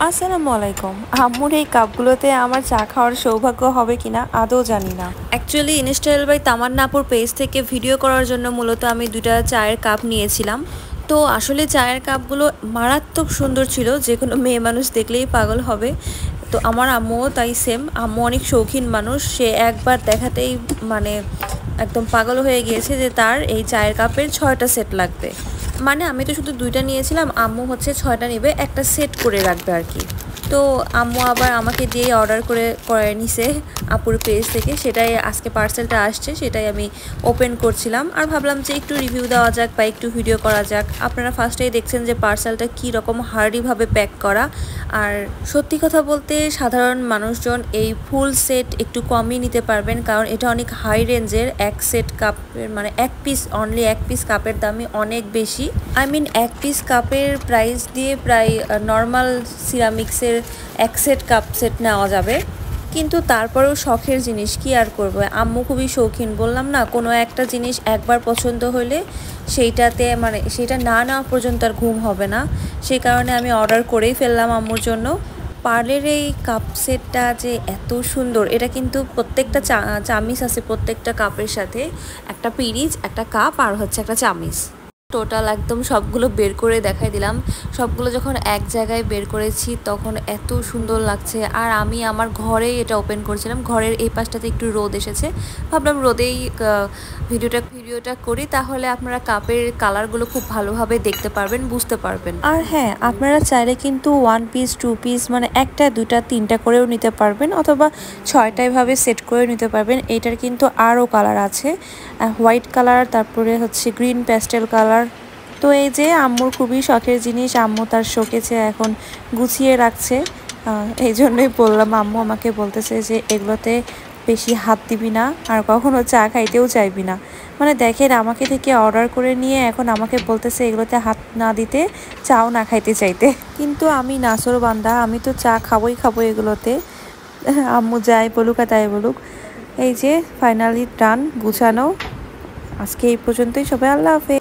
আসসালামু আলাইকুম। আম্মুর এই কাপগুলোতে আমার চা খাওয়ার সৌভাগ্য হবে কিনা আদৌ জানি না। অ্যাকচুয়ালি ইনস্টাইল বাই তামান্না আপুর পেজ থেকে ভিডিও করার জন্য মূলত আমি 2টা চায়ের কাপ নিয়েছিলাম। তো আসলে চায়ের কাপগুলো মারাত্মক সুন্দর ছিল, যে কোনো মেয়ে মানুষ দেখলেই পাগল হবে। তো আমার আম্মুও তাই সেম। আম্মু অনেক শৌখিন মানুষ, সে একবার দেখাতেই মানে একদম পাগল হয়ে গিয়েছে যে তার এই চায়ের কাপের 6টা সেট লাগবে। মানে আমি তো শুধু 2টা নিয়েছিলাম, আম্মু হচ্ছে 6টা নেবে, একটা সেট করে রাখবে আর কি। তো আম্মু আবার আমাকে দিয়ে অর্ডার করে নিছে আপুর পেজ থেকে, সেটাই আজকে পার্সেলটা আসছে, সেটাই আমি ওপেন করছিলাম। আর ভাবলাম যে একটু রিভিউ দেওয়া যাক বা একটু ভিডিও করা যাক। আপনারা ফার্স্টেই দেখছেন যে পার্সেলটা কী রকম হার্ডিভাবে প্যাক করা। আর সত্যি কথা বলতে সাধারণ মানুষজন এই ফুল সেট একটু কমই নিতে পারবেন, কারণ এটা অনেক হাই রেঞ্জের। এক সেট কাপের মানে এক পিস কাপের দামই অনেক বেশি। এক পিস কাপের প্রাইস দিয়ে প্রায় নর্মাল সিরামিক্সের এক সেট কাপ সেট নেওয়া যাবে। কিন্তু তারপরেও শখের জিনিস, কি আর করবো, আম্মু খুবই শৌখিন, বললাম না, কোনো একটা জিনিস একবার পছন্দ হলে সেটা না নেওয়া পর্যন্ত আর ঘুম হবে না। সেই কারণে আমি অর্ডার করেই ফেললাম আম্মুর জন্য। পার্লের এই কাপ সেটটা যে এত সুন্দর, এটা কিন্তু প্রত্যেকটা চামিচ আছে, প্রত্যেকটা কাপের সাথে একটা পিরিচ, একটা কাপ আর হচ্ছে একটা চামিচ। টোটাল একদম সবগুলো বের করে দেখাই দিলাম। সবগুলো যখন এক জায়গায় বের করেছি তখন এত সুন্দর লাগছে। আর আমি আমার ঘরেই এটা ওপেন করছিলাম, ঘরের এই পাশটাতে একটু রোদ এসেছে, ভাবলাম রোদেই ভিডিওটা করি, তাহলে আপনারা কাপের কালারগুলো খুব ভালোভাবে দেখতে পারবেন, বুঝতে পারবেন। আর হ্যাঁ, আপনারা চাইলে কিন্তু 1 পিস 2 পিস মানে 1টা 2টা 3টা করেও নিতে পারবেন, অথবা 6টা এভাবে সেট করেও নিতে পারবেন। এটার কিন্তু আরও কালার আছে, হোয়াইট কালার, তারপরে হচ্ছে গ্রিন প্যাস্টেল কালার। তো এই যে আম্মুর খুবই শখের জিনিস, আম্মু তার শোকেছে এখন গুছিয়ে রাখছে। এই জন্যই বললাম, আম্মু আমাকে বলতেছে যে এগুলোতে বেশি হাত দিবি না, আর কখনো চা খাইতেও চাইবি না। মানে দেখেন, আমাকে থেকে অর্ডার করে নিয়ে এখন আমাকে বলতেছে এগুলোতে হাত না দিতে, চাও না খাইতে চাইতে। কিন্তু আমি নাসর বান্দা, আমি তো চা খাবো এগুলোতে, আম্মু যাই বলুক আর তাই বলুক। এই যে ফাইনালি ডান, গুছানো। আজকে এই পর্যন্তই, সবাই আল্লাহ হাফেজ।